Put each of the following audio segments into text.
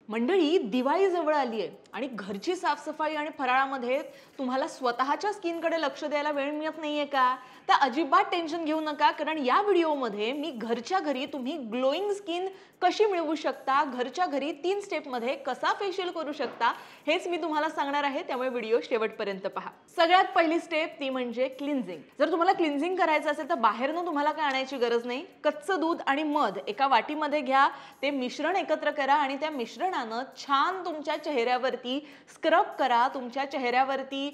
मंडळी, दिवाळी जवळ आली आहे आणि घरची साफसफाई आणि फराळामध्ये तुम्हाला स्वतःच्या स्किनकडे लक्ष द्यायला वेळ मिळत नाहीये का? तर अजिबात टेन्शन घेऊ नका, कारण या व्हिडिओमध्ये मी घरच्या घरी तुम्ही ग्लोईंग स्किन कशी मिळवू शकता, घरच्या घरी 3 स्टेपमध्ये कसा फेशियल करू शकता, हेच मी तुम्हाला सांगणार आहे. त्यामुळे व्हिडिओ शेवटपर्यंत पहा. सगळ्यात पहिली स्टेप ती म्हणजे क्लिन्झिंग. जर तुम्हाला क्लिन्झिंग करायचं असेल तर बाहेरनं तुम्हाला काय आणायची गरज नाही. कच्चं दूध आणि मध एका वाटीमध्ये घ्या, ते मिश्रण एकत्र करा आणि त्या मिश्रणानं छान तुमच्या चेहऱ्यावरती स्क्रब करा, तुमच्या चेहऱ्यावरती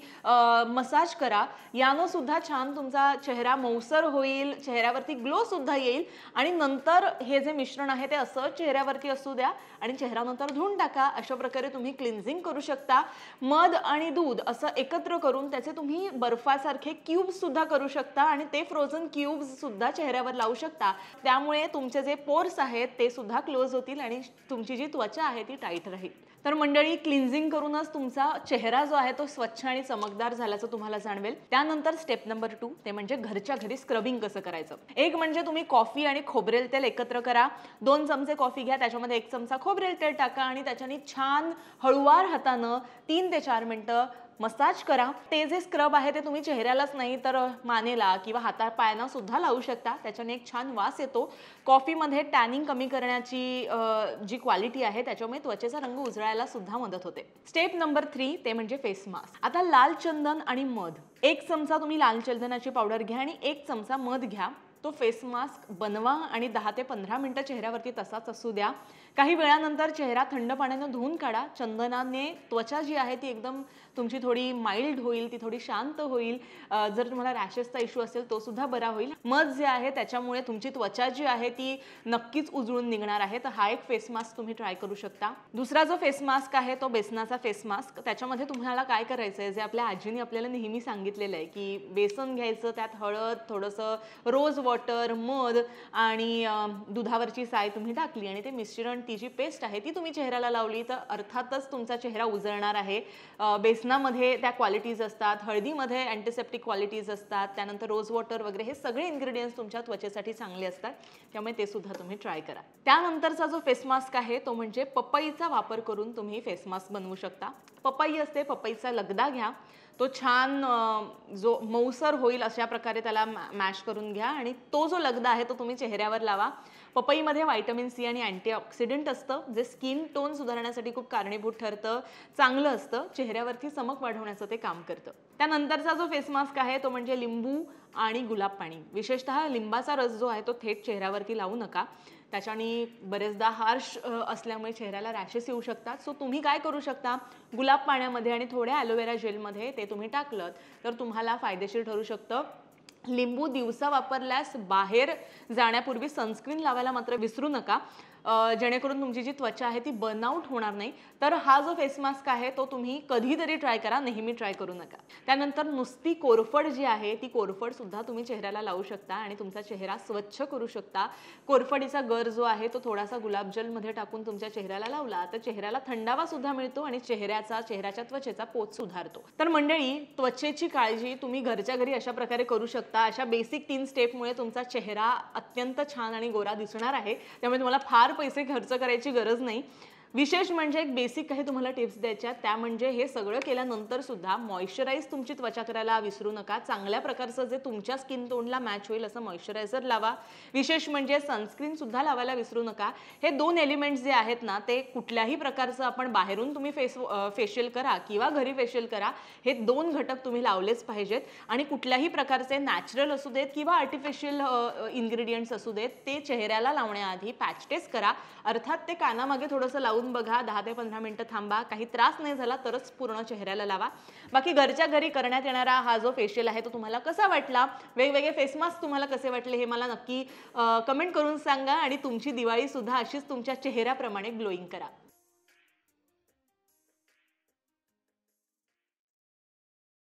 मसाज करा. यानं सुद्धा छान तुमचा चेहरा मौसर होईल, चेहऱ्यावरती ग्लो सुद्धा येईल. आणि नंतर हे जे मिश्रण आहे ते असं चेहऱ्यावरती असू द्या आणि चेहरा नंतर धुवून टाका. अशा प्रकारे तुम्ही क्लिन्झिंग करू शकता. मध आणि दूध असं एकत्र करून त्याचे तुम्ही बर्फासारखे क्यूब्स सुद्धा करू शकता आणि ते फ्रोझन क्यूब्स सुद्धा चेहऱ्यावर लावू शकता. त्यामुळे तुमचे जे पोर्स आहेत ते सुद्धा क्लोज होतील आणि तुमची जी त्वचा आहे ती टाईट राहील. तर मंडळी, क्लिन्झिंग करूनच तुमचा चेहरा जो आहे तो स्वच्छ आणि चमकदार झाल्याचं तुम्हाला जाणवेल. त्यानंतर स्टेप नंबर 2 ते म्हणजे घरच्या घरी स्क्रबिंग कसं करायचं. एक म्हणजे तुम्ही कॉफी आणि खोबरेल तेल एकत्र करा. 2 चमचे कॉफी घ्या, त्याच्यामध्ये 1 चमचा खोबरेल तेल टाका आणि त्याच्याने छान हळूवार हातानं 3 ते 4 मिनिटं मसाज करा. ते जे स्क्रब आहे ते तुम्ही चेहऱ्यालाच नाही तर मानेला किंवा हातापायांना सुद्धा लावू शकता. त्याच्याने एक छान वास येतो. कॉफीमध्ये टॅनिंग कमी करण्याची जी क्वालिटी आहे त्याच्यामुळे त्वचेचा रंग उजळायला सुद्धा मदत होते. स्टेप नंबर 3 ते म्हणजे फेस मास्क. आता लाल चंदन आणि मध, 1 चमचा तुम्ही लाल चंदनाची पावडर घ्या आणि 1 चमचा मध घ्या. तो फेस मास्क बनवा आणि 10 ते 15 मिनिटं चेहऱ्यावरती तसाच असू द्या. काही वेळानंतर चेहरा थंड पाण्याने धुवून काढा. चंदनाने त्वचा जी आहे ती एकदम तुमची थोडी माइल्ड होईल, ती थोडी शांत होईल. जर तुम्हाला रॅशेसचा इश्यू असेल तो सुद्धा बरा होईल. मध जे आहे त्याच्यामुळे तुमची त्वचा जी आहे ती नक्कीच उजळून निघणार आहे. तर हा एक फेस मास्क तुम्ही ट्राय करू शकता. दुसरा जो फेस मास्क आहे तो बेसनाचा फेस मास्क. त्याच्यामध्ये तुम्हाला काय करायचं आहे, जे आपल्या आजीने आपल्याला नेहमी सांगितलेलं आहे की बेसन घ्यायचं, त्यात हळद, थोडंसं रोज वॉटर, मध आणि दुधावरची साय तुम्ही टाकली आणि ते मिश्रण, ती जी पेस्ट आहे ती तुम्ही चेहऱ्याला लावली तर अर्थातच तुमचा चेहरा उजळणार आहे. बेसनामध्ये त्या क्वालिटीज असतात, हळदीमध्ये अँटीसेप्टिक क्वालिटीज असतात, त्यानंतर रोज वॉटर वगैरे हे सगळे इन्ग्रेडियंट्स तुमच्या त्वचेसाठी चांगले असतात. त्यामुळे ते सुद्धा तुम्ही ट्राय करा. त्यानंतरचा जो फेस मास्क आहे तो म्हणजे पपईचा वापर करून तुम्ही फेस मास्क बनवू शकता. पपई असते, पपईचा लगदा घ्या. तो छान जो मऊसर होईल अशा प्रकारे त्याला मॅश करून घ्या आणि तो जो लगदा आहे तो तुम्ही चेहऱ्यावर लावा. पपईमध्ये व्हिटॅमिन सी आणि अँटीऑक्सिडंट असतं, जे स्किन टोन सुधारण्यासाठी खूप कारणीभूत ठरतं, चांगलं असतं. चेहऱ्यावरती चमक वाढवण्याचं ते काम करतं. त्यानंतरचा जो फेस मास्क आहे तो म्हणजे लिंबू आणि गुलाब पाणी. विशेषतः लिंबाचा रस जो आहे तो थेट चेहऱ्यावरती लावू नका. त्याच्याने बरेचदा हार्श असल्यामुळे चेहऱ्याला रॅशेस येऊ शकतात. सो तुम्ही काय करू शकता, गुलाब पाण्यामध्ये आणि थोड्या ॲलोवेरा जेलमध्ये ते तुम्ही टाकलं तर तुम्हाला फायदेशीर ठरू शकतं. लिंबू दिवसा वापरल्यास बाहेर जाण्यापूर्वी सनस्क्रीन लावायला मात्र विसरू नका, जेणेकरून तुमची जी त्वचा आहे ती बर्नआउट होणार नाही. तर हा जो फेस मास्क आहे तो तुम्ही कधीतरी ट्राय करा, नेहमी ट्राय करू नका. त्यानंतर नुसती कोरफड जी आहे ती कोरफड सुद्धा तुम्ही चेहऱ्याला लावू शकता आणि तुमचा चेहरा स्वच्छ करू शकता. कोरफडीचा गर जो आहे तो थोडासा गुलाबजलमध्ये टाकून तुमच्या चेहऱ्याला लावला तर चेहऱ्याला थंडावा सुद्धा मिळतो आणि चेहऱ्याच्या त्वचेचा पोत सुधारतो. तर मंडळी, त्वचेची काळजी तुम्ही घरच्या घरी अशा प्रकारे करू शकता. अशा बेसिक 3 स्टेपमुळे तुमचा चेहरा अत्यंत छान आणि गोरा दिसणार आहे. त्यामुळे तुम्हाला फार पैसे खर्च करायची गरज नाही. विशेष म्हणजे एक बेसिक काही तुम्हाला टिप्स द्यायच्या, त्या म्हणजे हे सगळं केल्यानंतर सुद्धा मॉइश्चराईज तुमची त्वचा करायला विसरू नका. चांगल्या प्रकारचं जे तुमच्या स्किन टोनला मॅच होईल असं मॉइश्चरायझर लावा. विशेष म्हणजे सनस्क्रीन सुद्धा लावायला विसरू नका. हे 2 एलिमेंट्स जे आहेत ना, ते कुठल्याही प्रकारचं आपण बाहेरून तुम्ही फेशियल करा किंवा घरी फेशियल करा, हे 2 घटक तुम्ही लावलेच पाहिजेत. आणि कुठल्याही प्रकारचे नॅचरल असू देत किंवा आर्टिफिशियल इन्ग्रेडियंट्स असू देत, ते चेहऱ्याला लावण्याआधी पॅच टेस्ट करा. अर्थात ते कानामागे थोडंसं लावून बघा, 10 ते 15 मिनिटं थांबा. काही त्रास नाही झाला तरच पूर्ण चेहऱ्याला लावा. बाकी घरच्या घरी करण्यात येणारा हा जो फेशियल आहे तो तुम्हाला कसा वाटला, वेगवेगळे फेस मास्क तुम्हाला कसे वाटले हे मला नक्की कमेंट करून सांगा आणि तुमची दिवाळी सुद्धा अशीच तुमच्या चेहऱ्याप्रमाणे ग्लोईंग करा.